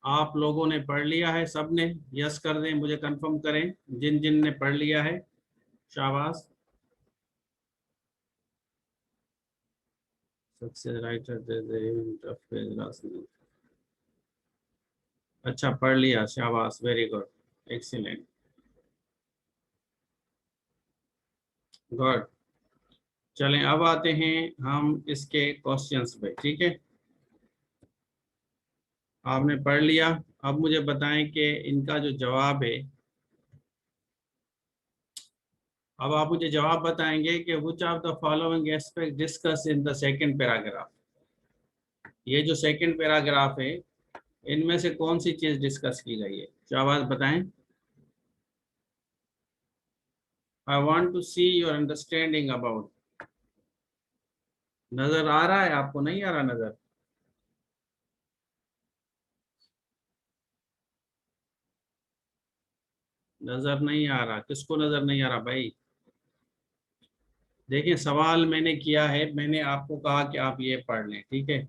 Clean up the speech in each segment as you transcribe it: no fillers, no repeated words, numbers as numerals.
आप लोगों ने पढ़ लिया है? सब ने यस कर दें, मुझे कंफर्म करें जिन जिन ने पढ़ लिया है। शाबाश। Success writer. अच्छा, पढ़ लिया, शाबाश, वेरी गुड, एक्सीलेंट, गुड। चलें, अब आते हैं हम इसके क्वेश्चंस पे, ठीक है। आपने पढ़ लिया। अब मुझे बताएं कि इनका जो जवाब है, अब आप मुझे जवाब बताएंगे कि which of the following aspect discuss in the second paragraph. ये जो सेकंड पैराग्राफ है, इनमें से कौन सी चीज डिस्कस की गई है? शाबाश, बताएं। I want to see your understanding about. नजर आ रहा है आपको? नहीं आ रहा नजर? नजर नहीं आ रहा? किसको नजर नहीं आ रहा भाई? देखिए, सवाल मैंने किया है, मैंने आपको कहा कि आप ये पढ़ लें, ठीक है।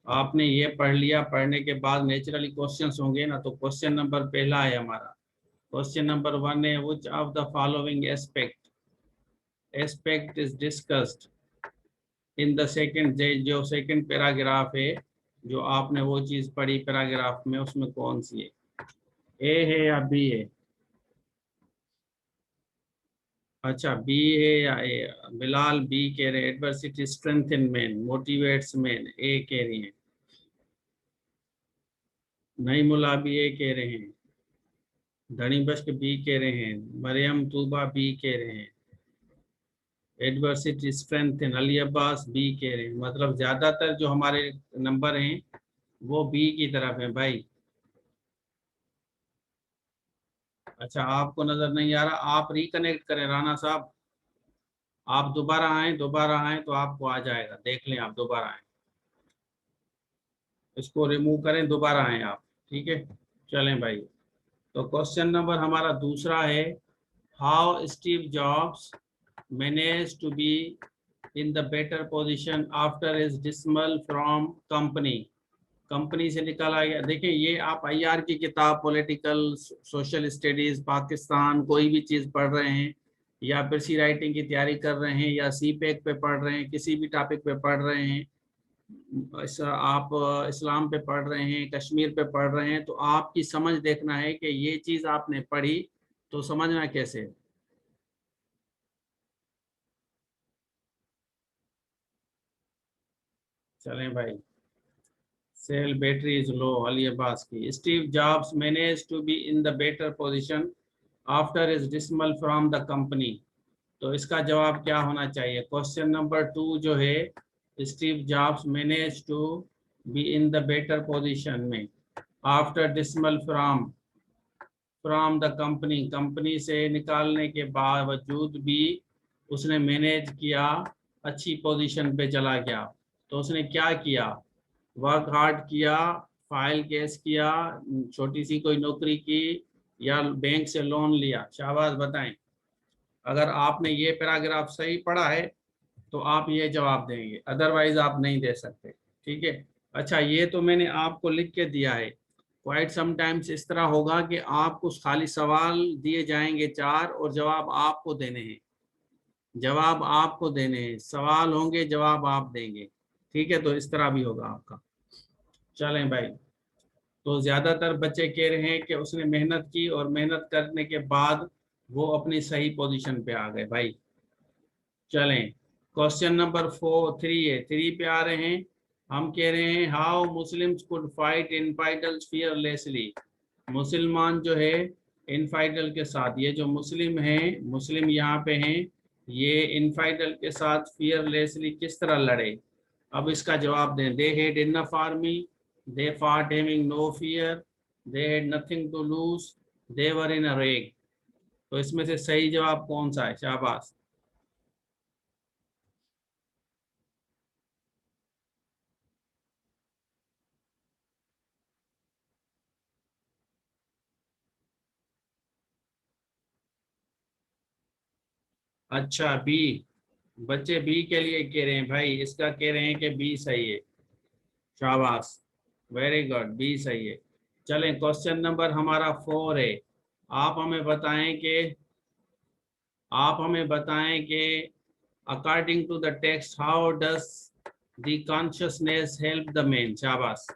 आपने ये पढ़ लिया, पढ़ने के बाद नेचुरली क्वेश्चंस होंगे ना, तो क्वेश्चन नंबर पहला है हमारा। क्वेश्चन नंबर 1 है, which of the following aspect is discussed in the second. जो सेकंड पैराग्राफ है, जो आपने वो चीज पढ़ी पैराग्राफ में, उसमें कौन सी है? ए है या बी है? अच्छा, बी है या ए? बिलाल बी कह रहे हैं। Adversity strength in man, motivates man, A कह रही हैं। नई मुला भी ए कह रहे हैं। धनी बश्क बी कह रहे हैं। मरियम तूबा बी कह रहे हैं। Adversity strength in Ali Abbas B कह रहे हैं। मतलब ज्यादातर जो हमारे नंबर हैं वो बी की तरफ है भाई। अच्छा, आपको नजर नहीं आ रहा? आप रिकनेक्ट करें राना साहब। आप दोबारा आए, दोबारा आए तो आपको आ जाएगा, देख लें, आप दोबारा आए, इसको रिमूव करें, दोबारा आए आप, ठीक है। चलें भाई, तो क्वेश्चन नंबर हमारा दूसरा है, how Steve Jobs manage to be in the better position after his dismal from company. Company से निकाला गया। देखिए, ये आप आईआर की किताब, पॉलिटिकल सोशल स्टडीज, पाकिस्तान, कोई भी चीज पढ़ रहे हैं, या फिर सी राइटिंग की तैयारी कर रहे हैं, या सी पैक पे पढ़ रहे हैं, किसी भी टॉपिक पे पढ़ रहे हैं, आप इस्लाम पे पढ़ रहे हैं, कश्मीर पे पढ़ रहे हैं, तो आपकी समझ देखना है कि ये चीज आपने पढ़ी तो समझना कैसे है। चलें भाई, cell battery is low, Ali Abbas की। Steve Jobs manage to be in the better position after is dismal from the company. तो इसका जवाब क्या होना चाहिए? क्वेश्चन नंबर 2 जो है, Steve Jobs manage to be in the better position में after dismal from from the company, company से निकालने के बावजूद भी उसने मैनेज किया, अच्छी पोजीशन पे चला गया। तो उसने क्या किया? वर्क हार्ड किया, फाइल केस किया, छोटी सी कोई नौकरी की, या बैंक से लोन लिया? शाबाश, बताएं। अगर आपने ये पैराग्राफ सही पढ़ा है तो आप ये जवाब देंगे, अदरवाइज आप नहीं दे सकते, ठीक है। अच्छा, ये तो मैंने आपको लिख के दिया है। क्वाइट समटाइम्स इस तरह होगा कि आपको खाली सवाल दिए जाएंगे 4 और जवाब आपको देने हैं। जवाब आपको देने हैं, सवाल होंगे, जवाब आप देंगे, ठीक है। तो इस तरह भी होगा आपका। चलें भाई, तो ज्यादातर बच्चे कह रहे हैं कि उसने मेहनत की और मेहनत करने के बाद वो अपनी सही पोजीशन पे आ गए भाई। चलें, क्वेश्चन नंबर 3 है, 3 पे आ रहे हैं। हम कह रहे हैं, how Muslims could fight infidels fearlessly. मुसलमान जो है इनफाइटल के साथ, ये जो मुस्लिम हैं, मुस्लिम यहाँ पे हैं, ये इनफाइटल के साथ फियरलेसली किस तरह लड़े? अब इसका जवाब दें। They had enough army, they फाट having no fear, they had nothing to lose, they were in a rage. तो इसमें से सही जवाब कौन सा है? शाबाश। अच्छा, बी। बच्चे बी के लिए कह रहे हैं भाई, इसका कह रहे हैं कि बी सही है। शाबाश, वेरी गुड, बी सही है। चलें, क्वेश्चन नंबर हमारा 4 है। आप हमें बताएं कि आप हमें बताएं कि according to the text how does the consciousness help the man. शाबाश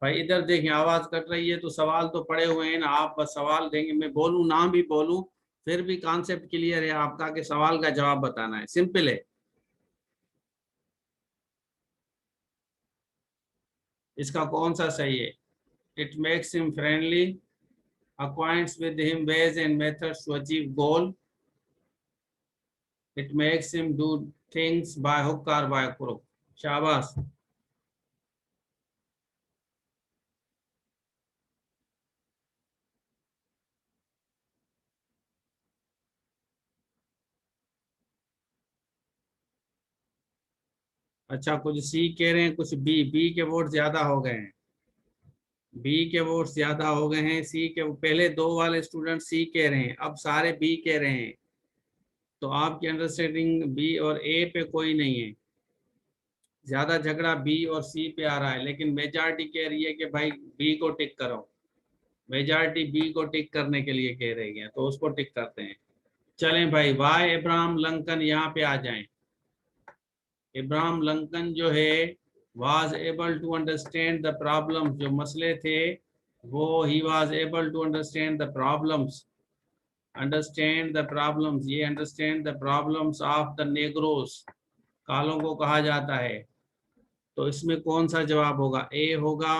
भाई, इधर देखें, आवाज कट रही है तो सवाल तो पड़े हुए हैं ना, आप बस सवाल देंगे, मैं बोलूं ना भी बोलूं फिर भी कॉन्सेप्ट क्लियर है आपका कि सवाल का जवाब बताना है, सिंपल है। इसका कौन सा सही है? It makes him friendly, acquaints with him ways and methods to achieve goal, it makes him do things by hook or by crook। शाबाश। अच्छा, कुछ सी कह रहे हैं, कुछ बी। बी के वोट ज्यादा हो गए हैं, बी के वोट ज्यादा हो गए हैं। सी के पहले दो वाले स्टूडेंट सी कह रहे हैं, अब सारे बी कह रहे हैं। तो आपकी अंडरस्टैंडिंग बी और ए पे कोई नहीं है, ज्यादा झगड़ा बी और सी पे आ रहा है, लेकिन मेजॉरिटी कह रही है कि भाई बी को टिक करो। मेजॉरिटी बी को टिक करने के लिए कह रही है, तो उसको टिक करते हैं। चलें भाई, वाई इब्राहिम लंकन यहाँ पे आ जाएं। इब्राहिम लंकन जो है was able to understand the problem, जो मसले थे वो ही was able to understand the problems. Understand the problems, ये understand the problems of the negroes, कालों को कहा जाता है। तो इसमें कौन सा जवाब होगा? ए होगा,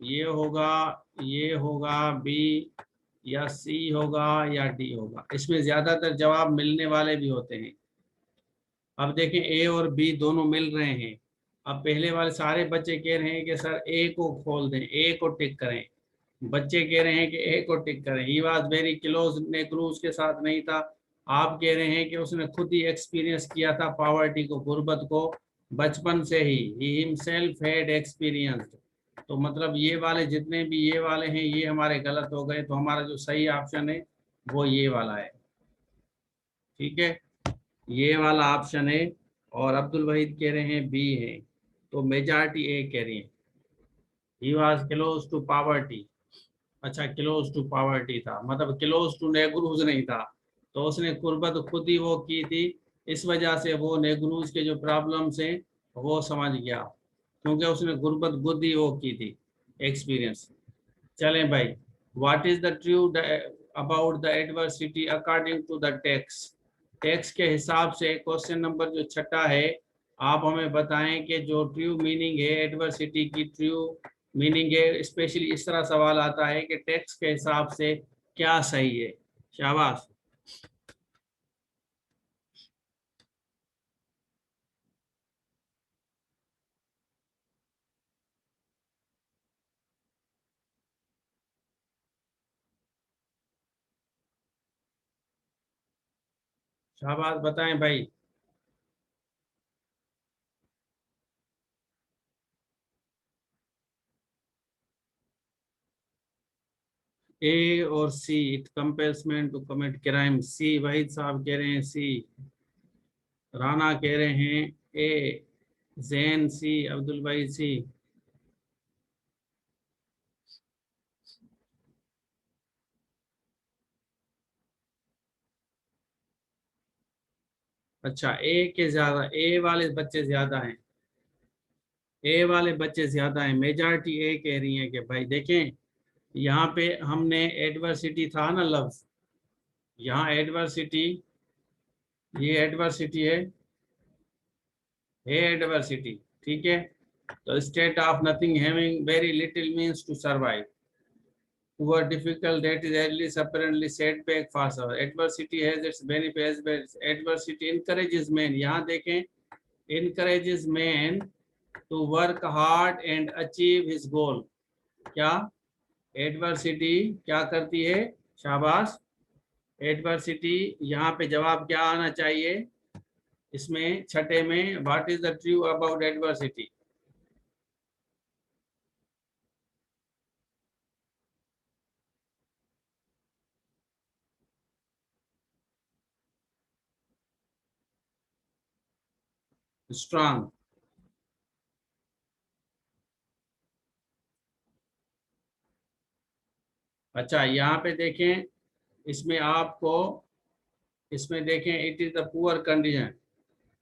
ये होगा, ये होगा, बी, या सी होगा, या डी होगा? इसमें ज्यादातर जवाब मिलने वाले भी होते हैं। अब देखें, ए और बी दोनों मिल रहे हैं। अब पहले वाले सारे बच्चे कह रहे हैं कि सर ए को खोल दें, ए को टिक करें। बच्चे कह रहे हैं कि ए को टिक करें। He was very close, Nehru उसके साथ नहीं था। आप कह रहे हैं कि उसने खुद ही एक्सपीरियंस किया था पॉवर्टी को, गुर्बत को, बचपन से ही हिमसेल्फ हैड एक्सपीरियंस्ड। तो मतलब ये वाले जितने भी ये वाले हैं ये हमारे गलत हो गए, तो हमारा जो सही ऑप्शन है वो ये वाला है। ठीक है, ये वाला ऑप्शन है। और अब्दुल वहीद कह रहे हैं बी है, तो मेजॉरिटी ए कह रही है। He was close to poverty. अच्छा, क्लोज टू पॉवर्टी था, मतलब क्लोज टू नेग्रूज नहीं था। तो उसने कुर्बत खुद ही वो की थी, इस वजह से वो नेग्रूज के जो प्रॉब्लम्स हैं वो समझ गया, क्योंकि उसने गुर्बत खुद ही वो की थी, एक्सपीरियंस। चलें भाई, what is the true about the adversity according to the text. Text के हिसाब से क्वेश्चन नंबर जो छठा है, आप हमें बताएं कि जो ट्रू मीनिंग है एडवर्सिटी की, ट्रू मीनिंग है। स्पेशली इस तरह सवाल आता है कि टेक्स के हिसाब से क्या सही है। शाबाश। शाबाश, बताएं भाई। ए और C, it compels man to commit crime. C, Waheed साहब कह रहे हैं सी, राना कह रहे हैं ए, जैन सी, अब्दुल वहीद सी। अच्छा, ए के ज्यादा, ए वाले बच्चे ज्यादा हैं, ए वाले बच्चे ज्यादा हैं। मेजॉरिटी ए कह रही है कि भाई देखें, यहाँ पे हमने एडवर्सिटी था ना लफ्ज, यहाँ एडवर्सिटी, ये एडवर्सिटी है एडवर्सिटी। ठीक है, तो state of nothing having very little means to survive, poor difficult that is at least apparently setback for us। Adversity has its benefits, but adversity encourages men, यहाँ देखें, encourages man to work hard and achieve his goal। क्या adversity क्या करती है? शाबाश। Adversity, यहाँ पे जवाब क्या आना चाहिए इसमें छठे में? What is the true about adversity? Strong. अच्छा यहाँ पे देखें, इसमें आपको, इसमें देखें it is the poor condition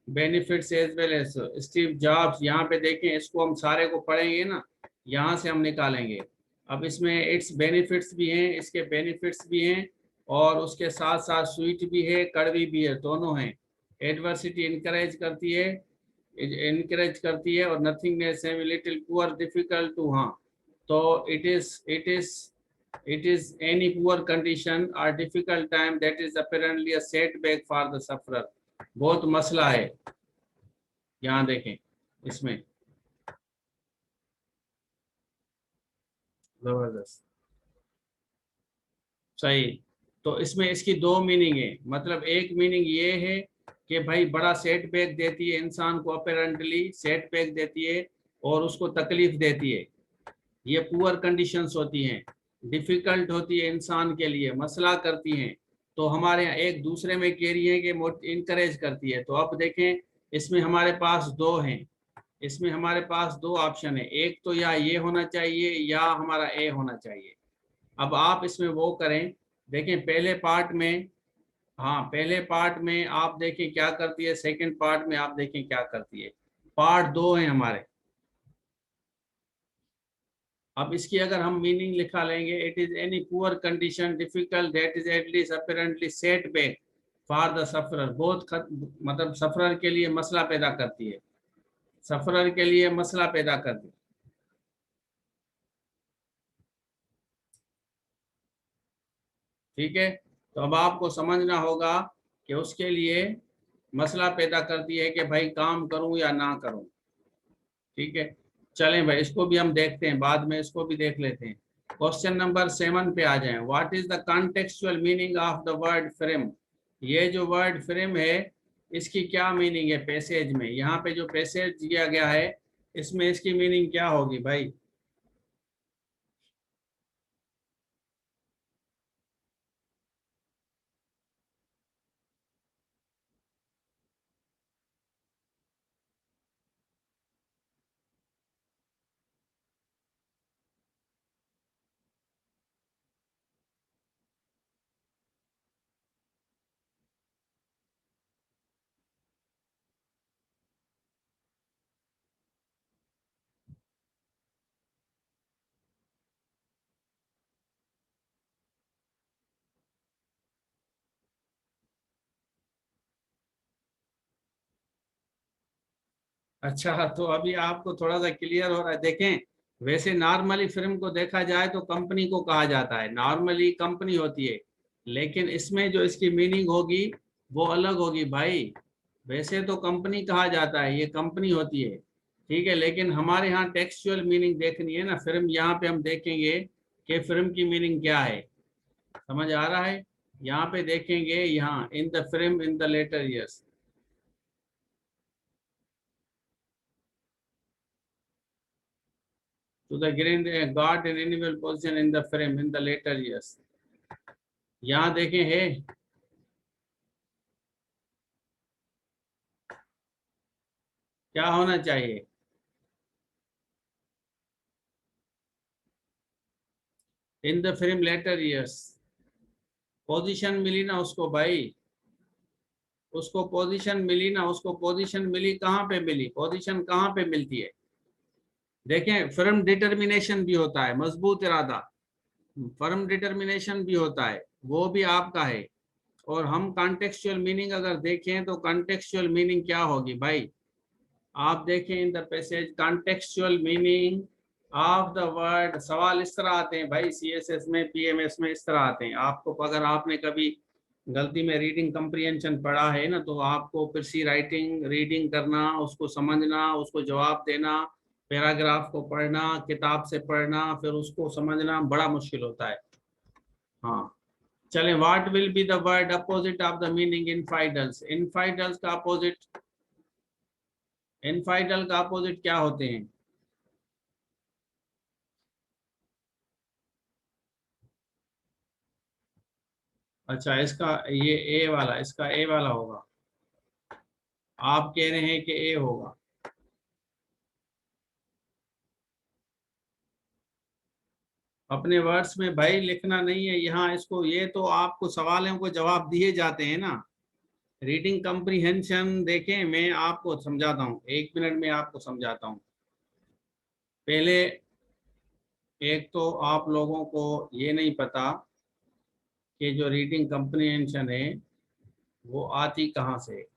benefits as well as Steve Jobs, यहाँ पे देखें, इसको हम सारे को पढ़ेंगे ना, यहाँ से हम निकालेंगे। अब इसमें इट्स बेनिफिट्स भी हैं, इसके बेनिफिट्स भी हैं, और उसके साथ साथ स्वीट भी है, कड़वी भी है, दोनों हैं। एडवर्सिटी इनकरेज करती है, और नथिंगनेस है, लिटिल पुअर, डिफिकल्ट टू, हाँ। तो it is any poor condition और difficult time that is apparently a setback for the sufferer. बहुत मसला है, यहाँ देखें इसमें, जबरदस्त, सही। तो इसमें इसकी दो मीनिंग है, मतलब एक मीनिंग ये है कि भाई बड़ा सेटबैक देती है इंसान को, अपेरेंटली सेटबैक देती है और उसको तकलीफ देती है, ये पुअर कंडीशंस होती हैं, डिफिकल्ट होती है इंसान के लिए, मसला करती हैं। तो हमारे यहाँ एक दूसरे में कह रही है कि इनकरेज करती है। तो अब देखें, इसमें हमारे पास दो हैं, इसमें हमारे पास दो ऑप्शन है, एक तो या ये होना चाहिए या हमारा ए होना चाहिए। अब आप इसमें वो करें, देखें पहले पार्ट में, हाँ पहले पार्ट में आप देखें क्या करती है, सेकंड पार्ट में आप देखें क्या करती है। पार्ट दो है हमारे। अब इसकी अगर हम मीनिंग लिखा लेंगे, it is any poor condition difficult that is at least apparently set back for the sufferer, बहुत मतलब सफरर के लिए मसला पैदा करती है, सफरर के लिए मसला पैदा करती है। ठीक है, तो अब आपको समझना होगा कि उसके लिए मसला पैदा करती है कि भाई काम करूं या ना करूं। ठीक है, चलें भाई, इसको भी हम देखते हैं, बाद में इसको भी देख लेते हैं। क्वेश्चन नंबर 7 पे आ जाएं। What is the contextual meaning of the word frame? ये जो वर्ड फ्रेम है, इसकी क्या मीनिंग है पैसेज में? यहाँ पे जो पैसेज दिया गया है, इसमें इसकी मीनिंग क्या होगी भाई? अच्छा, तो अभी आपको थोड़ा सा क्लियर हो रहा है। देखें, वैसे नॉर्मली फिल्म को देखा जाए तो कंपनी को कहा जाता है, नॉर्मली कंपनी होती है, लेकिन इसमें जो इसकी मीनिंग होगी वो अलग होगी भाई। वैसे तो कंपनी कहा जाता है, ये कंपनी होती है, ठीक है, लेकिन हमारे यहाँ टेक्सचुअल मीनिंग देखनी है ना फिल्म, यहाँ पे हम देखेंगे कि फिल्म की मीनिंग क्या है। समझ आ रहा है? यहाँ पे देखेंगे, यहाँ in the film in the later years, to the green got an enviable position in the frame in the later years। यहाँ देखें है, क्या होना चाहिए? In the frame later years, position मिली ना उसको भाई, उसको पोजीशन मिली ना, उसको पोजीशन मिली, कहाँ पे मिली, पोजीशन कहाँ पे मिलती है? देखें, फर्म डिटर्मिनेशन भी होता है, मजबूत इरादा, फर्म डिटर्मिनेशन भी होता है, वो भी आपका है। और हम कॉन्टेक्सचुअल मीनिंग अगर देखें तो कॉन्टेक्सचुअल मीनिंग क्या होगी भाई? आप देखें in the passage, contextual meaning of the word, सवाल इस तरह आते हैं भाई, सीएसएस में, पीएमएस में इस तरह आते हैं। आपको अगर आपने कभी गलती में रीडिंग कंप्रीहेंशन पढ़ा है ना, तो आपको फिर सी राइटिंग रीडिंग करना, उसको समझना, उसको जवाब देना, पैराग्राफ को पढ़ना, किताब से पढ़ना, फिर उसको समझना बड़ा मुश्किल होता है। हाँ, चलें, what will be the word opposite of the meaning infidels? Infidels का अपोजिट, इनफाइडल का अपोजिट क्या होते हैं? अच्छा, इसका ये ए वाला, इसका ए वाला होगा, आप कह रहे हैं कि ए होगा। अपने वर्ड्स में भाई लिखना नहीं है यहाँ इसको, ये तो आपको सवालों को जवाब दिए जाते हैं ना। रीडिंग कंप्रीहेंशन देखें, मैं आपको समझाता हूँ, 1 मिनट में आपको समझाता हूँ। पहले एक तो आप लोगों को ये नहीं पता कि जो रीडिंग कंप्रीहेंशन है वो आती कहाँ से।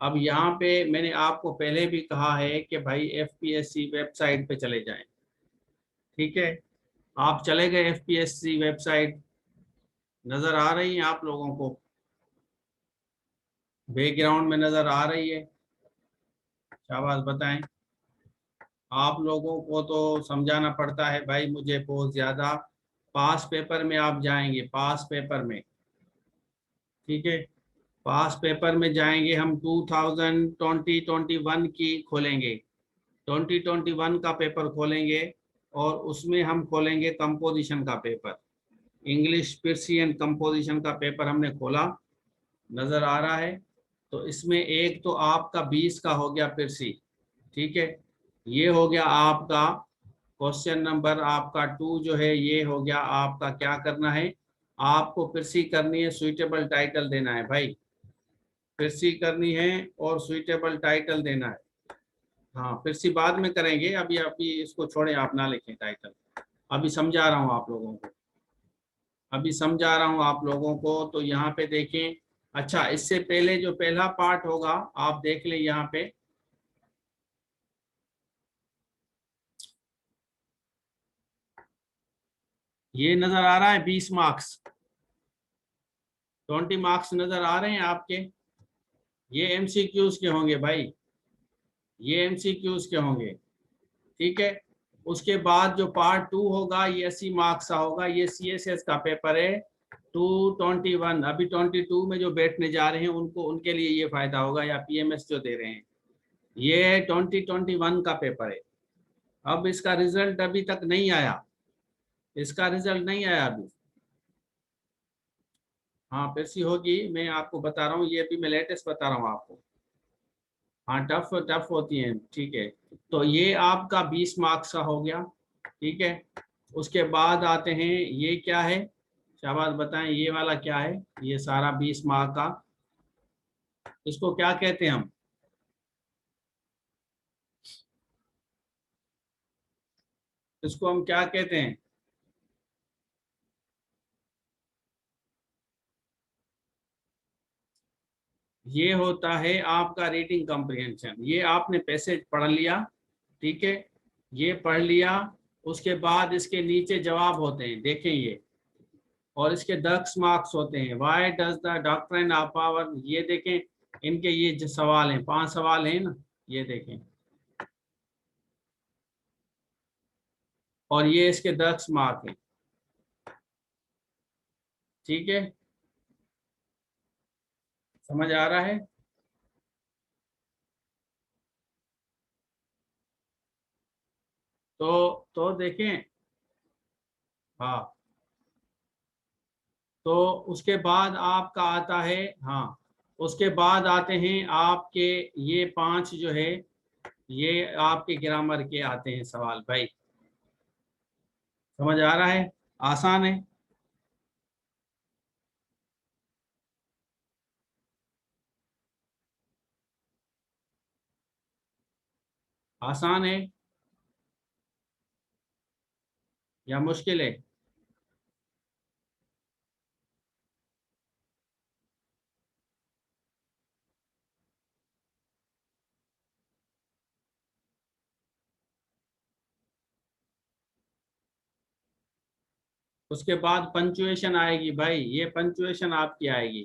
अब यहाँ पे मैंने आपको पहले भी कहा है कि भाई एफपीएससी वेबसाइट पे चले जाएं। ठीक है, आप चले गए एफपीएससी वेबसाइट, नजर आ रही है आप लोगों को, बैकग्राउंड में नजर आ रही है, शाबाश बताएं। आप लोगों को तो समझाना पड़ता है भाई मुझे बहुत ज्यादा। पास पेपर में आप जाएंगे, पास पेपर में, ठीक है, पास पेपर में जाएंगे हम, 2021 की खोलेंगे, 2021 का पेपर खोलेंगे और उसमें हम खोलेंगे कंपोजिशन का पेपर, इंग्लिश पर्सियन कंपोजिशन का पेपर हमने खोला, नजर आ रहा है। तो इसमें एक तो आपका 20 का हो गया पिरसी, ठीक है, ये हो गया आपका क्वेश्चन नंबर आपका 2 जो है, ये हो गया आपका। क्या करना है आपको, पिरसी करनी है, सुइटेबल टाइटल देना है भाई, पिरसी करनी है और सुइटेबल टाइटल देना है। हाँ पिरसी बाद में करेंगे, अभी अभी इसको छोड़े, आप ना लिखें टाइटल, अभी समझा रहा हूँ आप लोगों को, अभी समझा रहा हूँ आप लोगों को। तो यहाँ पे देखें, अच्छा इससे पहले जो पहला पार्ट होगा आप देख लें यहाँ पे, ये नजर आ रहा है 20 मार्क्स, 20 मार्क्स नजर आ रहे हैं आपके, ये एमसीक्यूज के होंगे भाई, ये एमसीक्यूज के होंगे, ठीक है। उसके बाद जो पार्ट 2 होगा ये 80 मार्क्स का होगा, ये सीएसएस का पेपर है 221, अभी 22 में जो बैठने जा रहे हैं उनको, उनके लिए ये फायदा होगा, या पीएमएस जो दे रहे हैं, ये 2021 का पेपर है। अब इसका रिजल्ट अभी तक नहीं आया, इसका रिजल्ट नहीं आया अभी। हाँ पेशी होगी, मैं आपको बता रहा हूँ, ये भी मैं लेटेस्ट बता रहा हूँ आपको। हाँ टफ टफ होती हैं, ठीक है। तो ये आपका 20 मार्क्स का हो गया, ठीक है। उसके बाद आते हैं, ये क्या है, शाबाश बताएं, ये वाला क्या है, ये सारा 20 मार्क का, इसको क्या कहते हैं हम, इसको हम क्या कहते हैं, ये होता है आपका रीडिंग कॉम्प्रिहेंशन। ये आपने पैसेज पढ़ लिया, ठीक है, ये पढ़ लिया, उसके बाद इसके नीचे जवाब होते हैं, देखें ये, और इसके 10 मार्क्स होते हैं। Why does the doctrine of power, ये देखें, इनके ये जो सवाल हैं, 5 सवाल हैं ना, ये देखें, और ये इसके 10 मार्क हैं, ठीक है, समझ आ रहा है। तो देखें, हाँ, तो उसके बाद आपका आता है, हाँ, उसके बाद आते हैं आपके ये 5 जो है, ये आपके ग्रामर के आते हैं सवाल भाई, समझ आ रहा है, आसान है, आसान है या मुश्किल है। उसके बाद पंचुएशन आएगी भाई, ये पंचुएशन आपकी आएगी,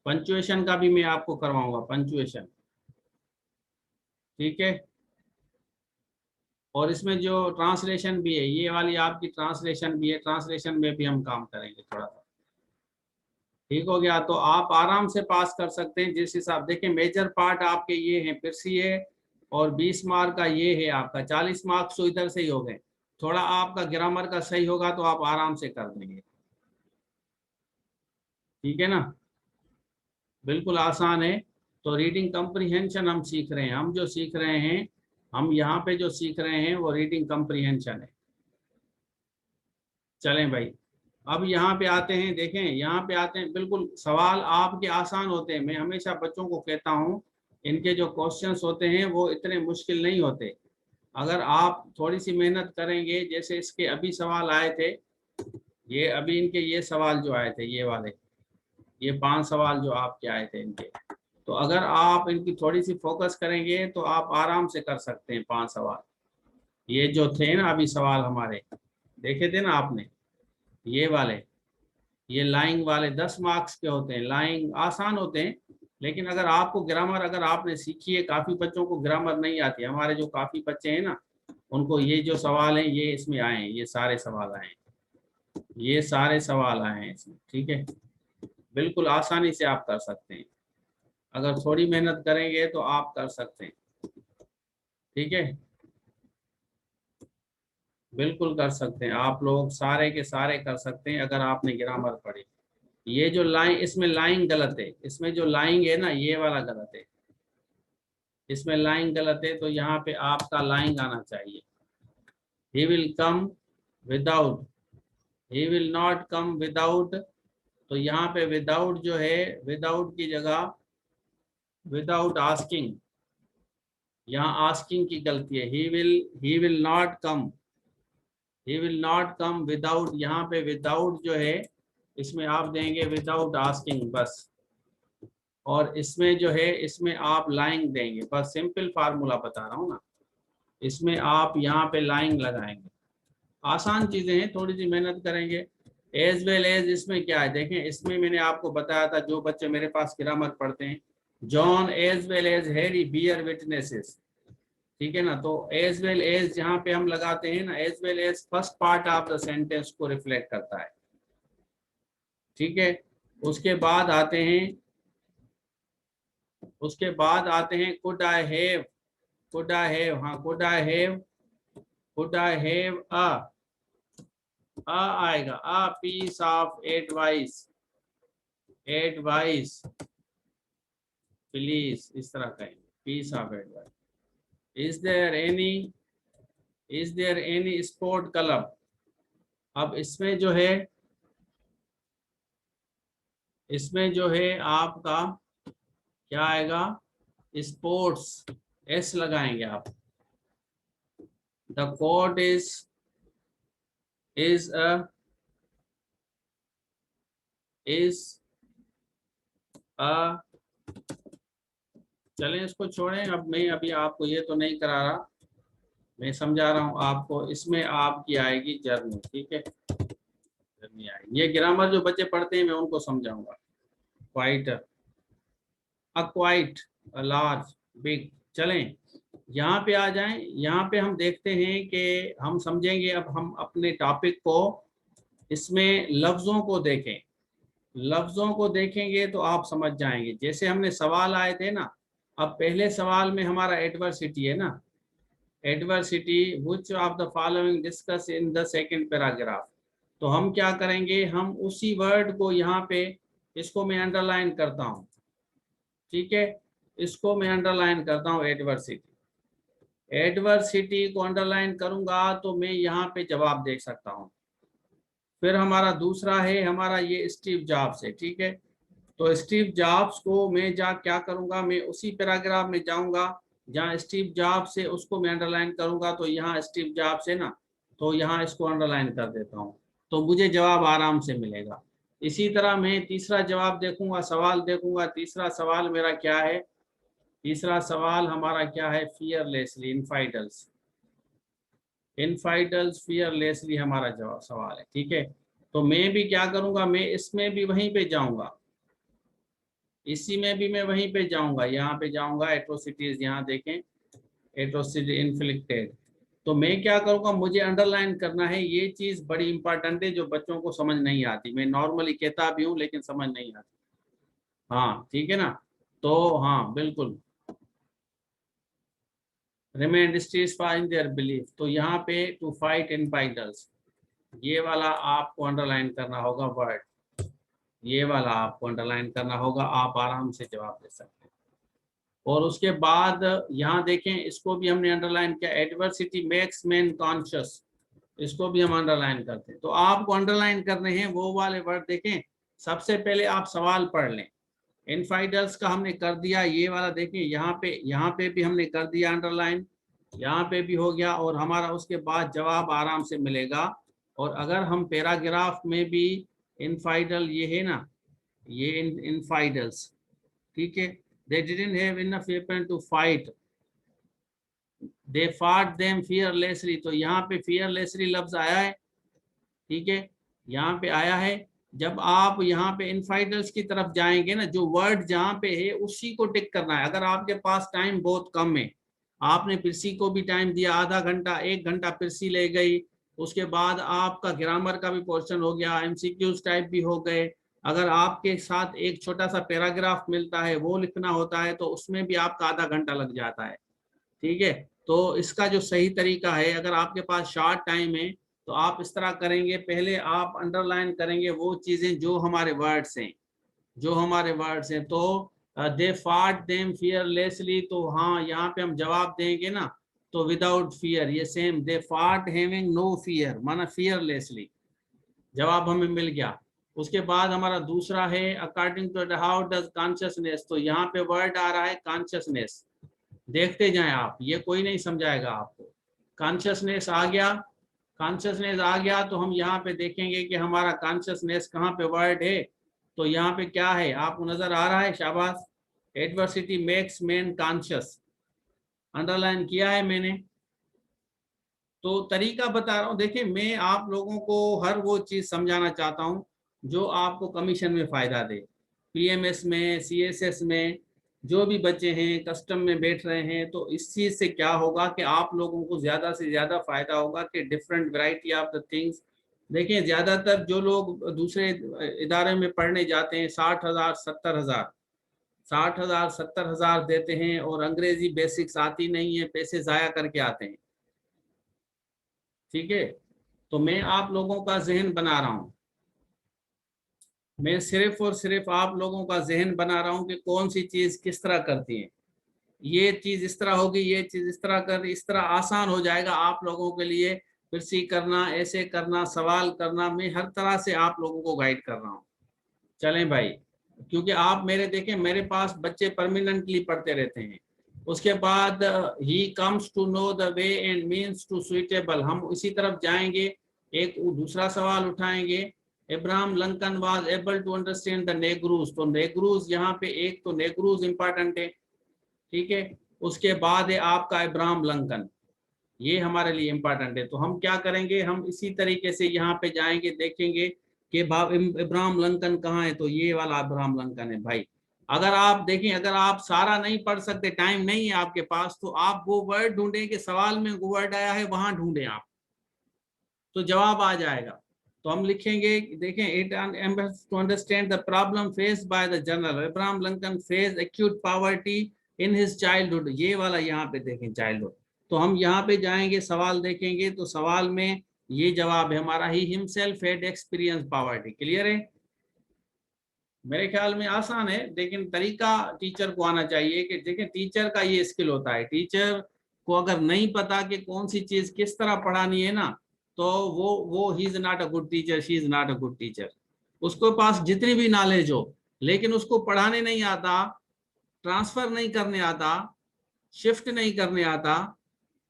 पंचुएशन का भी मैं आपको करवाऊंगा, पंचुएशन, ठीक है। और इसमें जो ट्रांसलेशन भी है, ये वाली आपकी ट्रांसलेशन भी है, ट्रांसलेशन में भी हम काम करेंगे थोड़ा सा, ठीक हो गया। तो आप आराम से पास कर सकते हैं जिस हिसाब, देखिए मेजर पार्ट आपके ये हैं, फिर सी है, और 20 मार्क का ये है आपका, 40 मार्क्स तो इधर से ही हो गए, थोड़ा आपका ग्रामर का सही होगा तो आप आराम से कर देंगे, ठीक है ना, बिल्कुल आसान है। तो रीडिंग कंप्रीहेंशन हम सीख रहे हैं, हम जो सीख रहे हैं, हम यहाँ पे जो सीख रहे हैं वो रीडिंग कंप्रीहेंशन है, चलें भाई, अब यहाँ पे आते हैं, देखें यहाँ पे आते हैं, बिल्कुल सवाल आपके आसान होते हैं। मैं हमेशा बच्चों को कहता हूँ इनके जो क्वेश्चंस होते हैं वो इतने मुश्किल नहीं होते। अगर आप थोड़ी सी मेहनत करेंगे, जैसे इसके अभी सवाल आए थे, ये अभी इनके ये सवाल जो आए थे, ये वाले, ये 5 सवाल जो आपके आए थे इनके, तो अगर आप इनकी थोड़ी सी फोकस करेंगे तो आप आराम से कर सकते हैं 5 सवाल। ये जो थे ना अभी सवाल हमारे, देखे थे ना आपने, ये वाले, ये लाइंग वाले 10 मार्क्स के होते हैं। लाइंग आसान होते हैं, लेकिन अगर आपको ग्रामर अगर आपने सीखी है, काफी बच्चों को ग्रामर नहीं आती। हमारे जो काफी बच्चे हैं ना, उनको ये जो सवाल हैं ये इसमें आए हैं, ये सारे सवाल आए हैं, ये सारे सवाल आए हैं इसमें, ठीक है। बिल्कुल आसानी से आप कर सकते हैं, अगर थोड़ी मेहनत करेंगे तो आप कर सकते हैं, ठीक है। बिल्कुल कर सकते हैं आप लोग, सारे के सारे कर सकते हैं अगर आपने ग्रामर पढ़ी। ये जो लाइन, इसमें लाइन गलत है, इसमें जो लाइन है ना ये वाला गलत है, इसमें लाइन गलत है, तो यहाँ पे आपका लाइन आना चाहिए। He will come without, he will not come without, तो यहाँ पे विदाउट जो है, विदाउट की जगह विदाउट आस्किंग, यहाँ आस्किंग की गलती है। He will not come, he will not come without, यहाँ पे विदाउट जो है इसमें आप देंगे विदाउट आस्किंग बस, और इसमें जो है इसमें आप लाइन देंगे बस। सिंपल फार्मूला बता रहा हूँ ना, इसमें आप यहाँ पे लाइन लगाएंगे। आसान चीजें हैं, थोड़ी सी मेहनत करेंगे। एज वेल एज, इसमें क्या है देखें, इसमें मैंने आपको बताया था, जो बच्चे मेरे पास ग्रामर पढ़ते हैं, John as well as Harry bear witnesses, ठीक है ना। तो एज वेल एज जहाँ पे हम लगाते हैं ना, as well as first part of the sentence को रिफ्लेक्ट करता है, ठीक है। उसके बाद आते हैं, उसके बाद आते हैं could I have, could I have, हाँ could I have, could I have आएगा a piece of advice, advice please, इस तरह कहेंगे, piece of advice. Is there any, is there any sport club, अब इसमें जो है, इसमें जो है आपका क्या आएगा, स्पोर्ट्स, एस लगाएंगे आप। The court is a, is a, चलें इसको छोड़ें, अब मैं अभी आपको ये तो नहीं करा रहा, मैं समझा रहा हूँ आपको। इसमें आपकी आएगी जर्नी, ठीक है, जर्नी आएगी। ये ग्रामर जो बच्चे पढ़ते हैं मैं उनको समझाऊंगा। Quite, quite, large, big. चलें यहाँ पे आ जाएं, यहाँ पे हम देखते हैं कि हम समझेंगे। अब हम अपने टॉपिक को, इसमें लफ्जों को देखें, लफ्जों को देखेंगे तो आप समझ जाएंगे। जैसे हमने सवाल आए थे ना, अब पहले सवाल में हमारा एडवर्सिटी है ना, adversity, which of the following discuss in the second paragraph. तो हम क्या करेंगे, हम उसी वर्ड को यहाँ पे, इसको मैं अंडरलाइन करता हूँ, ठीक है, इसको मैं अंडरलाइन करता हूँ एडवर्सिटी। एडवर्सिटी को अंडरलाइन करूंगा तो मैं यहाँ पे जवाब देख सकता हूँ। फिर हमारा दूसरा है, हमारा ये स्टीव जॉब्स है, ठीक है। तो स्टीव जॉब्स को मैं जा क्या करूंगा, मैं उसी पैराग्राफ में जाऊंगा जहाँ स्टीव जॉब्स है, उसको मैं अंडरलाइन करूंगा। तो यहाँ स्टीव जॉब्स है ना, तो यहाँ इसको अंडरलाइन कर देता हूँ, तो मुझे जवाब आराम से मिलेगा। इसी तरह मैं तीसरा जवाब देखूंगा, सवाल देखूंगा, तीसरा सवाल मेरा क्या है, तीसरा सवाल हमारा क्या है, फियरलेसली, इनफाइडल्स, इनफाइडल्स फियरलेसली हमारा जवाब सवाल है, ठीक है। तो मैं भी क्या करूंगा, मैं इसमें भी वहीं पे जाऊंगा, इसी में भी मैं वहीं पे जाऊंगा, यहाँ पे जाऊंगा, एट्रोसिटीज, यहाँ देखें, एट्रोसिटी इन्फ्लिक्टेड। तो मैं क्या करूंगा, मुझे अंडरलाइन करना है, ये चीज बड़ी इंपॉर्टेंट है जो बच्चों को समझ नहीं आती। मैं नॉर्मली कहता भी हूँ लेकिन समझ नहीं आती, हाँ ठीक है ना। तो हाँ बिल्कुल, रिमेन स्टीफा इन देयर बिलीफ, तो यहाँ पे टू फाइट इनफाइडल्स, ये वाला आपको अंडरलाइन करना होगा वर्ड, ये वाला आपको अंडरलाइन करना होगा, आप आराम से जवाब दे सकते हैं। और उसके बाद यहाँ देखें, इसको भी हमने अंडरलाइन किया, एडवर्सिटी मेक्स मैन कॉन्शियस, इसको भी हम अंडरलाइन करते हैं। तो आपको अंडरलाइन करने हैं वो वाले वर्ड। देखें, सबसे पहले आप सवाल पढ़ लें। इनफाइडल्स का हमने कर दिया, ये वाला देखें यहाँ पे भी हमने कर दिया अंडरलाइन, यहाँ पे भी हो गया, और हमारा उसके बाद जवाब आराम से मिलेगा। और अगर हम पैराग्राफ में भी इनफाइडल ये है ना, ये इनफाइडल्स, ठीक है, they didn't have enough weapon to fight, they fought them fearlessly। तो यहाँ पे fearlessly लफ्ज आया है, ठीक है, यहाँ पे आया है। जब आप यहाँ पे इनफाइडल्स की तरफ जाएंगे ना, जो वर्ड जहाँ पे है उसी को टिक करना है। अगर आपके पास टाइम बहुत कम है, आपने पिरसी को भी टाइम दिया आधा घंटा, 1 घंटा पिरसी ले गई, उसके बाद आपका ग्रामर का भी पोर्शन हो गया, एमसीक्यूज टाइप भी हो गए, अगर आपके साथ एक छोटा सा पैराग्राफ मिलता है वो लिखना होता है, तो उसमें भी आपका आधा घंटा लग जाता है, ठीक है। तो इसका जो सही तरीका है, अगर आपके पास शॉर्ट टाइम है तो आप इस तरह करेंगे, पहले आप अंडरलाइन करेंगे वो चीजें जो हमारे वर्ड्स हैं, जो हमारे वर्ड्स हैं। तो दे फाट देम फियरलेसली, तो हाँ यहाँ पे हम जवाब देंगे ना, तो विदाउट फियर, ये सेम, दे फाट हैविंग नो फियर, माना फियरलेसली, जवाब हमें मिल गया। उसके बाद हमारा दूसरा है according to how does consciousness, तो यहाँ पे वर्ड आ रहा है कॉन्शियसनेस, देखते जाएं आप, ये कोई नहीं समझाएगा आपको। कॉन्शियसनेस आ गया, कॉन्शियसनेस आ गया, तो हम यहाँ पे देखेंगे कि हमारा कॉन्शियसनेस कहाँ पे वर्ड है। तो यहाँ पे क्या है, आपको नजर आ रहा है, शाबाश, adversity makes man conscious, underline किया है मैंने। तो तरीका बता रहा हूँ, देखिए मैं आप लोगों को हर वो चीज समझाना चाहता हूँ जो आपको कमीशन में फायदा दे। पीएमएस में, सीएसएस में जो भी बच्चे हैं कस्टम में बैठ रहे हैं, तो इस चीज से क्या होगा कि आप लोगों को ज्यादा से ज्यादा फायदा होगा कि different variety of the things. देखिए ज्यादातर जो लोग दूसरे इदारे में पढ़ने जाते हैं, 60,000 70,000, 60,000 70,000 देते हैं, और अंग्रेजी बेसिक्स आती नहीं है, पैसे जाया करके आते हैं, ठीक है। तो मैं आप लोगों का जहन बना रहा हूं, मैं सिर्फ और सिर्फ आप लोगों का जहन बना रहा हूं कि कौन सी चीज किस तरह करती है, ये चीज इस तरह होगी, ये चीज इस तरह कर, इस तरह आसान हो जाएगा आप लोगों के लिए। फिर सी करना, ऐसे करना, सवाल करना, मैं हर तरह से आप लोगों को गाइड कर रहा हूँ। चलें भाई, क्योंकि आप मेरे देखें, मेरे पास बच्चे परमानेंटली पढ़ते रहते हैं। उसके बाद he comes to know the way and means to suitable, हम इसी तरफ जाएंगे। एक दूसरा सवाल उठाएंगे, Abraham Lincoln was able to understand the negroes, तो नेग्रूज यहाँ पे एक तो नेग्रूज इंपॉर्टेंट है, ठीक है। उसके बाद है आपका अब्राहम लिंकन, ये हमारे लिए इम्पोर्टेंट है। तो हम क्या करेंगे, हम इसी तरीके से यहाँ पे जाएंगे, देखेंगे कि इब्राहिम लिंकन कहाँ है, तो ये वाला इब्राहिम लिंकन है भाई। अगर आप देखें, अगर आप सारा नहीं पढ़ सकते, टाइम नहीं है आपके पास, तो आप वो वर्ड ढूंढें कि सवाल में वो वर्ड आया है, वहां ढूंढें आप, तो जवाब आ जाएगा। तो हम लिखेंगे, देखें, it to understand the problem faced by the general Abraham Lincoln face acute poverty in his childhood, ये वाला यहाँ पे देखें चाइल्डहुड। तो हम यहाँ पे जाएंगे, सवाल देखेंगे, तो सवाल में ये जवाब है हमारा, he himself had experience poverty. Clear है, मेरे ख्याल में आसान है, लेकिन तरीका टीचर को आना चाहिए कि देखें, टीचर का ये स्किल होता है, टीचर को अगर नहीं पता कि कौन सी चीज किस तरह पढ़ानी है ना, तो वो he is not a good teacher, she is not a good teacher. उसके पास जितनी भी नॉलेज हो, लेकिन उसको पढ़ाने नहीं आता, ट्रांसफर नहीं करने आता, शिफ्ट नहीं करने आता,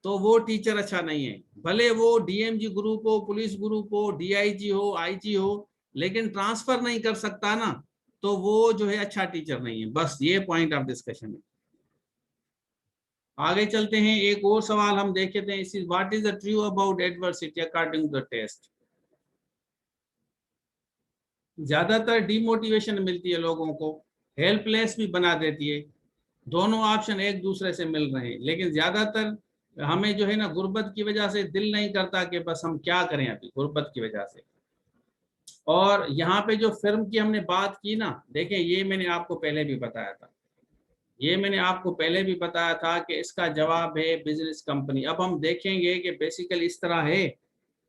तो वो टीचर अच्छा नहीं है। भले वो डीएमजी ग्रुप हो, पुलिस ग्रुप हो, डीआईजी हो, आईजी हो, लेकिन ट्रांसफर नहीं कर सकता ना, तो वो जो है अच्छा टीचर नहीं है। बस ये पॉइंट ऑफ डिस्कशन है। आगे चलते हैं, एक और सवाल हम देखते हैं, इस what is the true about adversity according to the text. ज्यादातर डिमोटिवेशन मिलती है लोगों को, हेल्पलेस भी बना देती है, दोनों ऑप्शन एक दूसरे से मिल रहे हैं, लेकिन ज्यादातर हमें जो है ना, गुर्बत की वजह से दिल नहीं करता कि बस हम क्या करें अभी, गुर्बत की वजह से। और यहाँ पे जो फिल्म की हमने बात की ना, देखें ये मैंने आपको पहले भी बताया था, ये मैंने आपको पहले भी बताया था कि इसका जवाब है बिजनेस कंपनी। अब हम देखेंगे कि बेसिकली इस तरह है,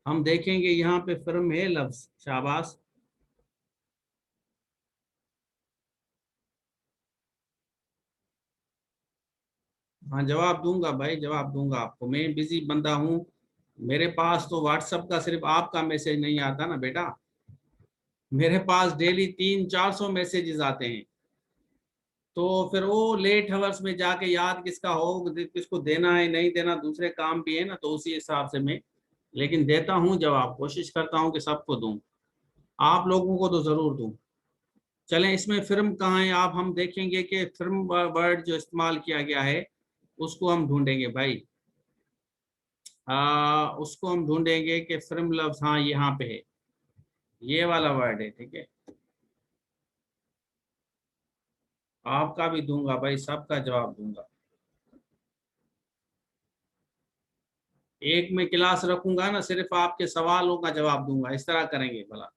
हम देखेंगे यहाँ पे फिल्म है लफ्ज, शाबाश, हाँ जवाब दूंगा भाई, जवाब दूंगा आपको, मैं बिजी बंदा हूँ, मेरे पास तो व्हाट्सएप का सिर्फ आपका मैसेज नहीं आता ना बेटा, मेरे पास डेली 300-400 मैसेजेस आते हैं। तो फिर वो लेट हवर्स में जाके याद किसका हो, किसको देना है नहीं देना, दूसरे काम भी है ना, तो उसी हिसाब से मैं लेकिन देता हूँ जवाब, कोशिश करता हूँ कि सबको दूं, आप लोगों को तो जरूर दूं। चलें, इसमें फिल्म कहाँ है आप, हम देखेंगे कि फिल्म वर्ड जो इस्तेमाल किया गया है उसको हम ढूंढेंगे भाई। उसको हम ढूंढेंगे कि फिल्म लफ्ज, हाँ यहाँ पे है, ये वाला वर्ड है, ठीक है। आपका भी दूंगा भाई, सबका जवाब दूंगा। एक में क्लास रखूंगा ना, सिर्फ आपके सवालों का जवाब दूंगा, इस तरह करेंगे भला।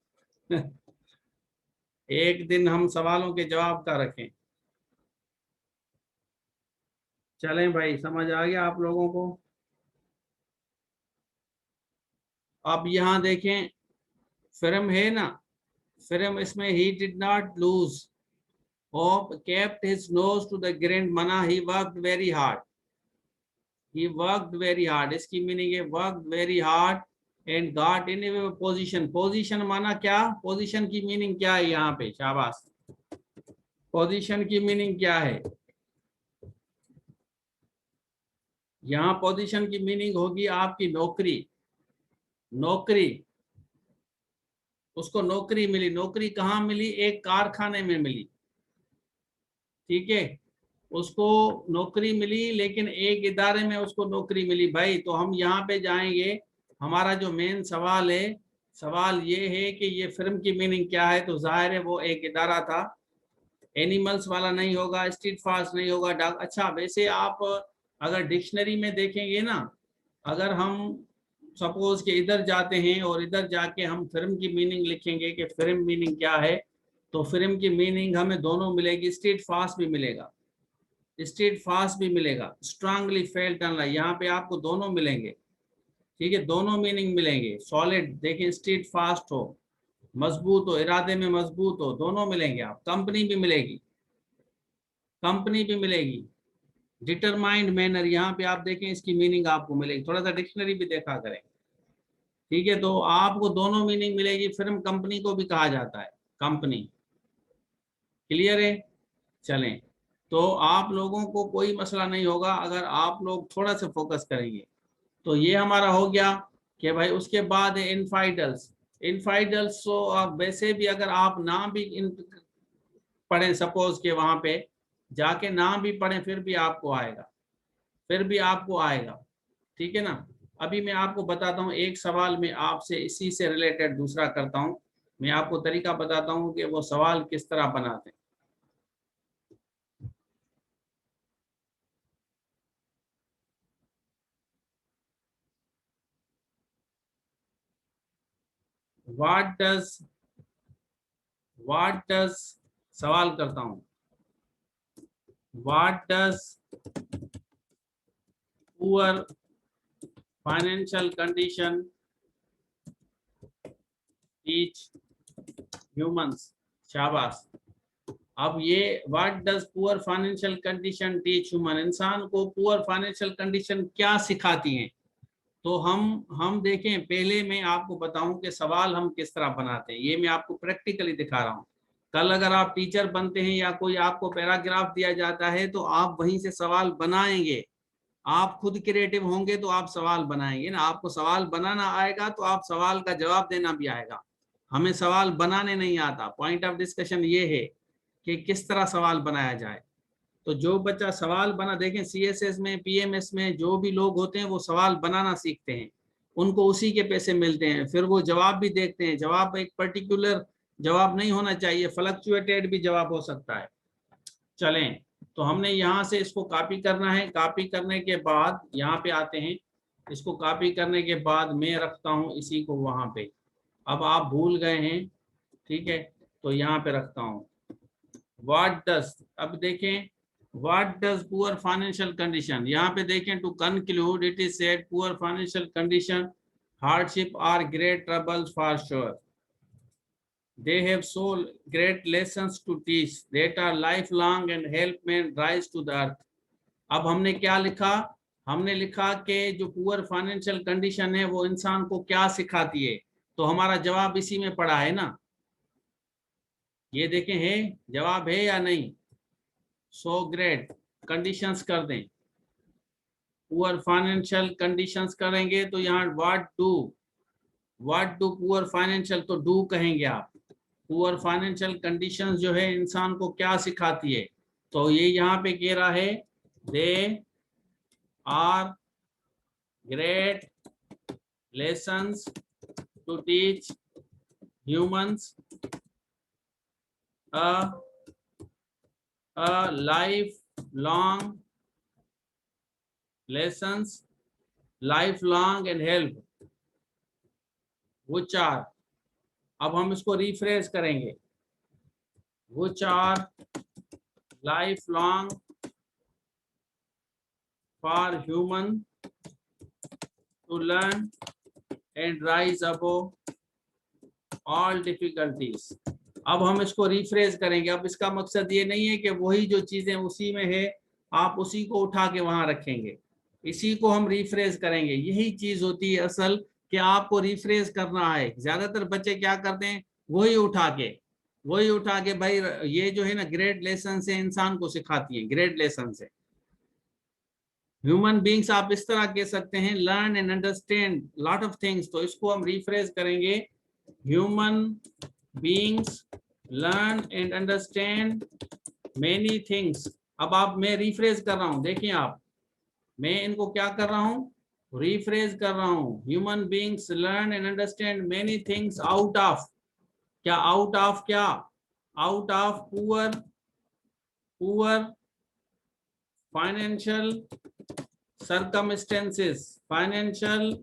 एक दिन हम सवालों के जवाब का रखें। चलें भाई, समझ आ गया आप लोगों को। अब यहाँ देखें, फिल्म है ना, फिल्म, इसमें he did not lose hope kept his nose to the ground, मना he worked very hard, he worked very hard, इसकी मीनिंग है worked very hard and got in a position. Position माना क्या, position की meaning क्या है यहाँ पे, शाबाश, पोजीशन की मीनिंग क्या है। यहाँ पोजीशन की मीनिंग होगी आपकी नौकरी, नौकरी, उसको नौकरी मिली। नौकरी कहाँ मिली, एक कारखाने में मिली, ठीक है, उसको नौकरी मिली, लेकिन एक इदारे में उसको नौकरी मिली भाई। तो हम यहाँ पे जाएंगे, हमारा जो मेन सवाल है, सवाल ये है कि ये फिल्म की मीनिंग क्या है, तो जाहिर है वो एक इदारा था, एनिमल्स वाला नहीं होगा, स्ट्रीट फास्ट नहीं होगा, डाक। अच्छा, वैसे आप अगर डिक्शनरी में देखेंगे ना, अगर हम सपोज कि इधर जाते हैं और इधर जाके हम फिल्म की मीनिंग लिखेंगे कि फिल्म मीनिंग क्या है, तो फिल्म की मीनिंग हमें दोनों मिलेगी, स्ट्रीट फास्ट भी मिलेगा, स्ट्रीट फास्ट भी मिलेगा, स्ट्रांगली फेल्ट अनलाइक, यहाँ पे आपको दोनों मिलेंगे, ठीक है, दोनों मीनिंग मिलेंगे। सॉलिड देखें, स्ट्रीट फास्ट हो, मजबूत हो, इरादे में मजबूत हो, दोनों मिलेंगे। आप कंपनी भी मिलेगी, कंपनी भी मिलेगी। डिटरमाइंड मैनर, यहाँ पे आप देखें इसकी मीनिंग आपको मिलेगी, थोड़ा सा डिक्शनरी भी देखा करें, ठीक है। तो आपको दोनों मीनिंग मिलेगी, फिल्म कंपनी को भी कहा जाता है, कंपनी, क्लियर है। चलें, तो आप लोगों को कोई मसला नहीं होगा अगर आप लोग थोड़ा सा फोकस करेंगे। तो ये हमारा हो गया कि भाई, उसके बाद है इनफाइडल्स। इनफाइडल्स तो आप वैसे भी अगर आप नाम भी पढ़ें, सपोज के वहां पे जाके नाम भी पढ़ें, फिर भी आपको आएगा, फिर भी आपको आएगा, ठीक है ना। अभी मैं आपको बताता हूँ एक सवाल में आपसे इसी से रिलेटेड दूसरा करता हूँ, मैं आपको तरीका बताता हूँ कि वो सवाल किस तरह बनाते हैं। व्हाट डज, व्हाट डज, सवाल करता हूँ, what does poor financial condition teach humans, शाबाश। अब ये what does poor financial condition teach human, इंसान को पुअर फाइनेंशियल कंडीशन क्या सिखाती हैं। तो हम देखें, पहले मैं आपको बताऊं कि सवाल हम किस तरह बनाते हैं, ये मैं आपको प्रैक्टिकली दिखा रहा हूं। कल अगर आप टीचर बनते हैं या कोई आपको पैराग्राफ दिया जाता है तो आप वहीं से सवाल बनाएंगे, आप खुद क्रिएटिव होंगे तो आप सवाल बनाएंगे ना, आपको सवाल बनाना आएगा तो आप सवाल का जवाब देना भी आएगा। हमें सवाल बनाने नहीं आता, पॉइंट ऑफ डिस्कशन ये है कि किस तरह सवाल बनाया जाए। तो जो बच्चा सवाल बना, देखें सीएसएस में, पीएमएस में जो भी लोग होते हैं वो सवाल बनाना सीखते हैं, उनको उसी के पैसे मिलते हैं, फिर वो जवाब भी देखते हैं, जवाब एक पर्टिकुलर जवाब नहीं होना चाहिए, फ्लक्चुएटेड भी जवाब हो सकता है। चलें, तो हमने यहाँ से इसको कॉपी करना है, कॉपी करने के बाद यहाँ पे आते हैं, इसको कॉपी करने के बाद मैं रखता हूँ इसी को वहां पे। अब आप भूल गए हैं, ठीक है, तो यहाँ पे रखता हूँ व्हाट डज। अब देखें, what does poor financial condition, यहाँ पे देखें, to conclude it is said poor financial condition hardship are great troubles for sure, they have so great lessons to teach that are lifelong and help men rise to the earth। अब हमने क्या लिखा, हमने लिखा कि जो poor financial condition है वो इंसान को क्या सिखाती है, तो हमारा जवाब इसी में पड़ा है ना। ये देखें है, जवाब है या नहीं। सो ग्रेट, कंडीशंस कर दें, पुअर फाइनेंशियल कंडीशंस करेंगे तो यहाँ व्हाट डू पुअर फाइनेंशियल, तो डू कहेंगे आप। पुअर फाइनेंशियल कंडीशंस जो है इंसान को क्या सिखाती है, तो ये यहाँ पे कह रहा है they are great lessons to teach humans a lifelong lessons, lifelong and help, which are, अब हम इसको रिफ्रेश करेंगे, which are lifelong for human to learn and rise above all difficulties। अब हम इसको रिफ्रेश करेंगे। अब इसका मकसद ये नहीं है कि वही जो चीजें उसी में है आप उसी को उठा के वहां रखेंगे, इसी को हम रिफ्रेश करेंगे। यही चीज होती है असल, कि आपको रिफ्रेश करना है। ज्यादातर बच्चे क्या करते हैं, वही उठा के भाई ये जो है ना ग्रेट लेसन से इंसान को सिखाती है, ग्रेट लेसन से। ह्यूमन बींग्स आप इस तरह कह सकते हैं, learn and understand lot of things, तो इसको हम रिफ्रेश करेंगे, human beings learn and understand many things. अब आप, मैं रिफ्रेश कर रहा हूं, देखिए आप, मैं इनको क्या कर रहा हूं, रिफ्रेश कर रहा हूं। Human beings learn and understand many things out of, क्या आउट ऑफ, क्या out of poor financial circumstances, financial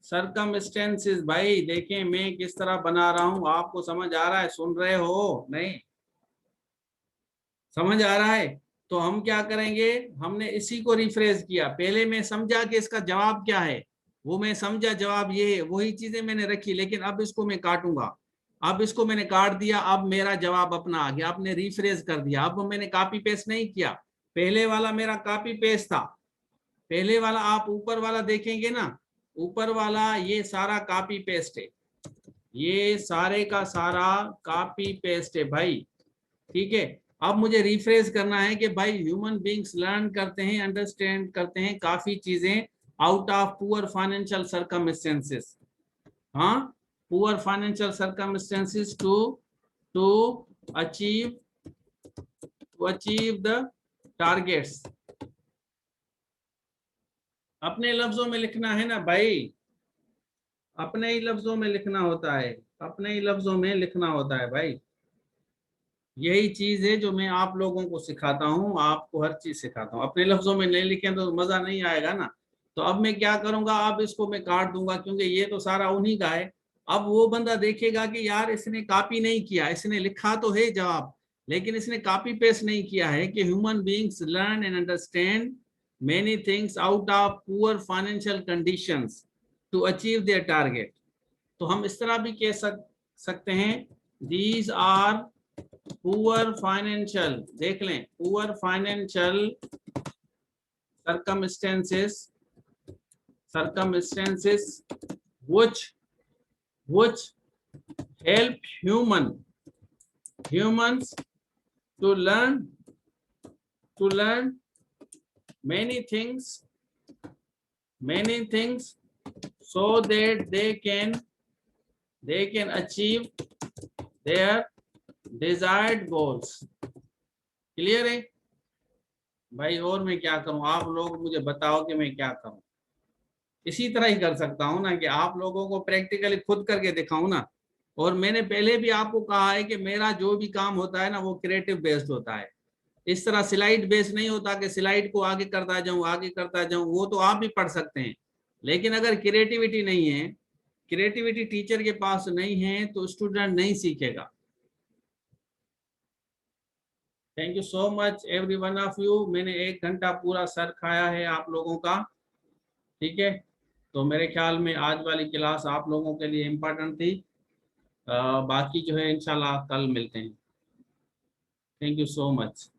circumstances. भाई देखें मैं किस तरह बना रहा हूं, आपको समझ आ रहा है, सुन रहे हो नहीं, समझ आ रहा है। तो हम क्या करेंगे, हमने इसी को रिफ्रेश किया। पहले मैं समझा कि इसका जवाब क्या है, वो मैं समझा जवाब ये है, वही चीजें मैंने रखी, लेकिन अब इसको मैं काटूंगा। अब इसको मैंने काट दिया, अब मेरा जवाब अपना आ गया, आपने रिफ्रेश कर दिया। अब मैंने कॉपी पेस्ट नहीं किया, पहले वाला मेरा कॉपी पेस्ट था। पहले वाला आप ऊपर वाला देखेंगे ना, ऊपर वाला ये सारा कॉपी पेस्ट है, ये सारे का सारा कॉपी पेस्ट है भाई, ठीक है। अब मुझे रिफ्रेश करना है कि भाई ह्यूमन बींग्स लर्न करते हैं, अंडरस्टैंड करते हैं काफी चीजें out of poor financial circumstances. हाँ, poor financial circumstances to achieve the targets. अपने लफ्जों में लिखना है ना भाई, अपने ही लफ्जों में लिखना होता है, अपने ही लफ्जों में लिखना होता है भाई। यही चीज है जो मैं आप लोगों को सिखाता हूँ, आपको हर चीज सिखाता हूँ। अपने लफ्जों में नहीं लिखें तो मजा नहीं आएगा ना। तो अब मैं क्या करूंगा, अब इसको मैं काट दूंगा, क्योंकि ये तो सारा उन्हीं का है। अब वो बंदा देखेगा कि यार इसने कॉपी नहीं किया, इसने लिखा तो है जवाब, लेकिन इसने कॉपी पेस्ट नहीं किया है कि human beings learn and understand many things out of poor financial conditions to achieve their target. तो हम इस तरह भी कह सकते हैं, दीज आर पुअर फाइनेंशियल, देख लें, poor financial circumstances which help humans to learn many things so that they can achieve their desired goals। Clear है भाई? और मैं क्या करूं, आप लोग मुझे बताओ कि मैं क्या करूं। इसी तरह ही कर सकता हूं ना, कि आप लोगों को प्रैक्टिकली खुद करके दिखाऊं ना। और मैंने पहले भी आपको कहा है कि मेरा जो भी काम होता है ना वो क्रिएटिव बेस्ड होता है। इस तरह स्लाइड बेस्ड नहीं होता कि स्लाइड को आगे करता जाऊं, वो तो आप भी पढ़ सकते हैं। लेकिन अगर क्रिएटिविटी नहीं है, क्रिएटिविटी टीचर के पास नहीं है, तो स्टूडेंट नहीं सीखेगा। Thank you so much every one of you. मैंने 1 घंटा पूरा सर खाया है आप लोगों का, ठीक है। तो मेरे ख्याल में आज वाली क्लास आप लोगों के लिए इम्पोर्टेंट थी। बाकी जो है इंशाल्लाह कल मिलते हैं। Thank you so much.